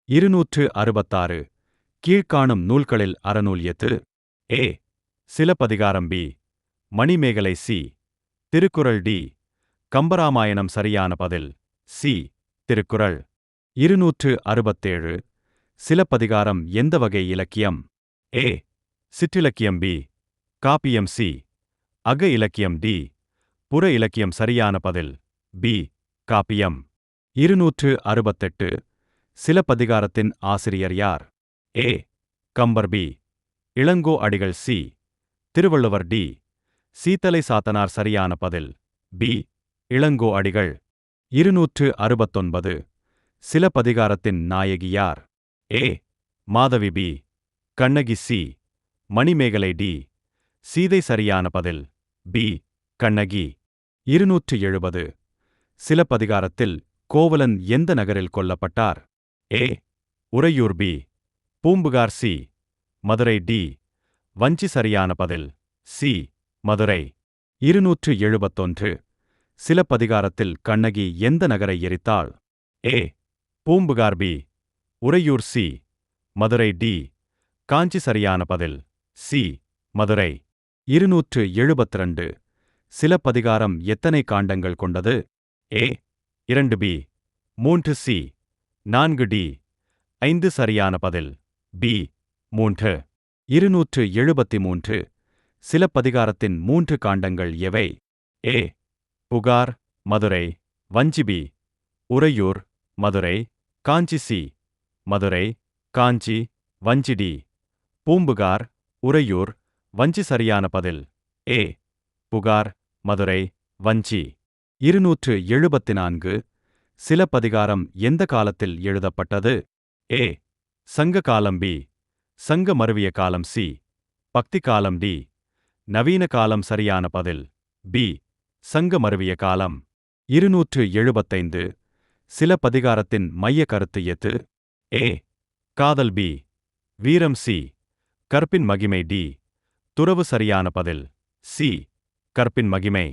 266 கீழ்க்காணும் நூல்களில் அறநூல் எது? A. Silappathikaram. B. Manimekalai. C. Thirukkural. D. Kambaramayanam. சரியான பதில் சி. திருக்குறள். 267 சிலப்பதிகாரம் எந்த வகை இலக்கியம்? ஏ. சிற்றிலக்கியம். பி. காப்பியம். சி. அக இலக்கியம். டி. புற இலக்கியம். சரியான பதில் பி. காப்பியம். 268 சிலப்பதிகாரத்தின் ஆசிரியர் யார்? ஏ. Kambar. B. Ilango Adigal. C. Thiruvalluvar. D. Seethalai Sathanar. சரியான பதில் பி. இளங்கோ அடிகள். 269 சிலப்பதிகாரத்தின் நாயகி யார்? A. Madhavi. B. Kannagi. C. Manimekalai. D. Seethai. சரியான பதில் பி. கண்ணகி. 270 சிலப்பதிகாரத்தில் கோவலன் எந்த நகரில் கொல்லப்பட்டார்? A. Uraiyur. B. Poompuhar. C. Madurai. D. Vanji. சரியான பதில் சி. மதுரை. 271 சிலப்பதிகாரத்தில் கண்ணகி எந்த நகரை எரித்தாள்? A. Poompuhar. B. Uraiyur. C. Madurai. D. Kanchi. சரியான பதில் சி. மதுரை. 272 சிலப்பதிகாரம் எத்தனை காண்டங்கள் கொண்டது? ஏ. 2. பி. 3. சி. 4. டி. 5. சரியான பதில் பி. 3. 273 சிலப்பதிகாரத்தின் 3 காண்டங்கள் எவை? ஏ. புகார். மதுரை. வஞ்சி. பி. உறையூர். மதுரை. காஞ்சி. சி. மதுரை. காஞ்சி. வஞ்சி. டி. பூம்புகார். உறையூர். வஞ்சி. சரியான பதில் ஏ. புகார். மதுரை. வஞ்சி. 274 சிலப்பதிகாரம் எந்த காலத்தில் எழுதப்பட்டது? ஏ. சங்க காலம். பி. சங்க மருவிய காலம். சி. பக்தி காலம். டி. நவீன காலம். சரியான பதில் பி. சங்க மருவிய காலம். 275 சிலப்பதிகாரத்தின் மைய கருத்து எது? ஏ. காதல். பி. வீரம். சி. கற்பின் மகிமை. டி. துறவு. சரியான பதில் சி. கற்பின் மகிமை.